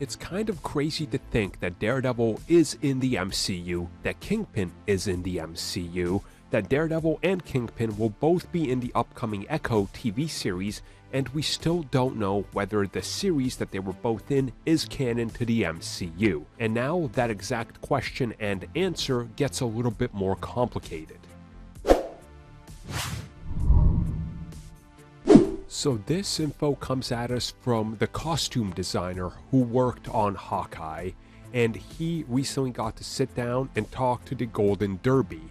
It's kind of crazy to think that Daredevil is in the MCU, that Kingpin is in the MCU, that Daredevil and Kingpin will both be in the upcoming Echo TV series, and we still don't know whether the series that they were both in is canon to the MCU. And now that exact question and answer gets a little bit more complicated. So this info comes at us from the costume designer who worked on Hawkeye, and he recently got to sit down and talk to the Golden Derby.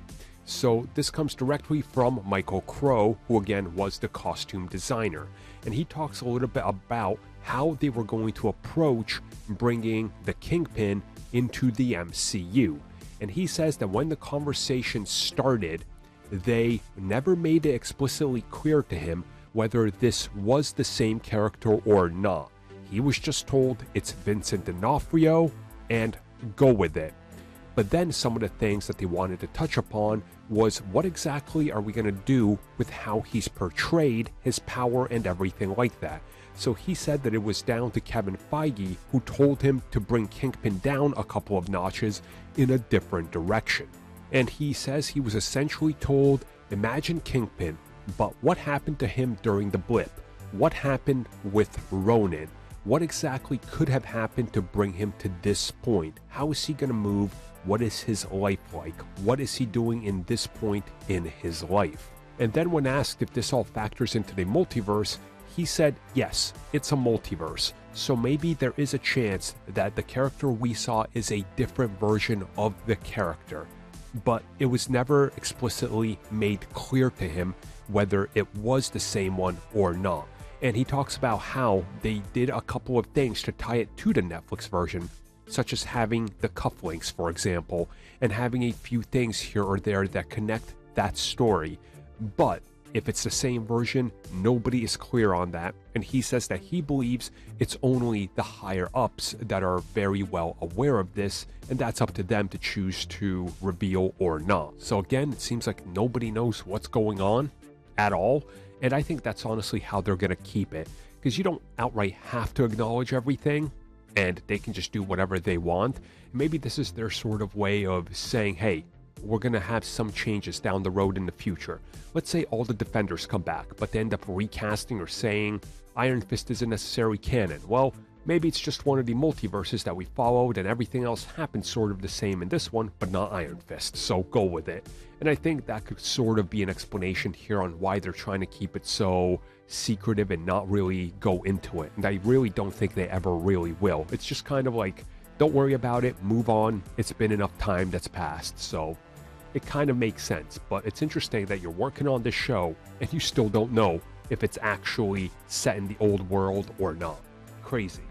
So this comes directly from Michael Crow, who again was the costume designer, and he talks a little bit about how they were going to approach bringing the Kingpin into the MCU. And he says that when the conversation started, they never made it explicitly clear to him whether this was the same character or not. He was just told it's Vincent D'Onofrio and go with it. But then some of the things that they wanted to touch upon was what exactly are we going to do with how he's portrayed, his power and everything like that. So he said that it was down to Kevin Feige, who told him to bring Kingpin down a couple of notches in a different direction. And he says he was essentially told, imagine Kingpin, but what happened to him during the blip? What happened with Ronin? What exactly could have happened to bring him to this point? How is he going to move? What is his life like? What is he doing in this point in his life? And then when asked if this all factors into the multiverse, he said, yes, it's a multiverse. So maybe there is a chance that the character we saw is a different version of the character. But it was never explicitly made clear to him whether it was the same one or not. And he talks about how they did a couple of things to tie it to the Netflix version, such as having the cufflinks, for example, and having a few things here or there that connect that story. But if it's the same version, nobody is clear on that, and he says that he believes it's only the higher-ups that are very well aware of this, and that's up to them to choose to reveal or not. So again, it seems like nobody knows what's going on at all, and I think that's honestly how they're going to keep it, because you don't outright have to acknowledge everything, and they can just do whatever they want. Maybe this is their sort of way of saying, hey, we're going to have some changes down the road in the future. Let's say all the Defenders come back, but they end up recasting or saying Iron Fist isn't necessarily canon. Well, maybe it's just one of the multiverses that we followed and everything else happened sort of the same in this one, but not Iron Fist, so go with it. And I think that could sort of be an explanation here on why they're trying to keep it so secretive and not really go into it. And I really don't think they ever really will. It's just kind of like, don't worry about it, move on. It's been enough time that's passed, so it kind of makes sense. But it's interesting that you're working on this show and you still don't know if it's actually set in the old world or not. Crazy.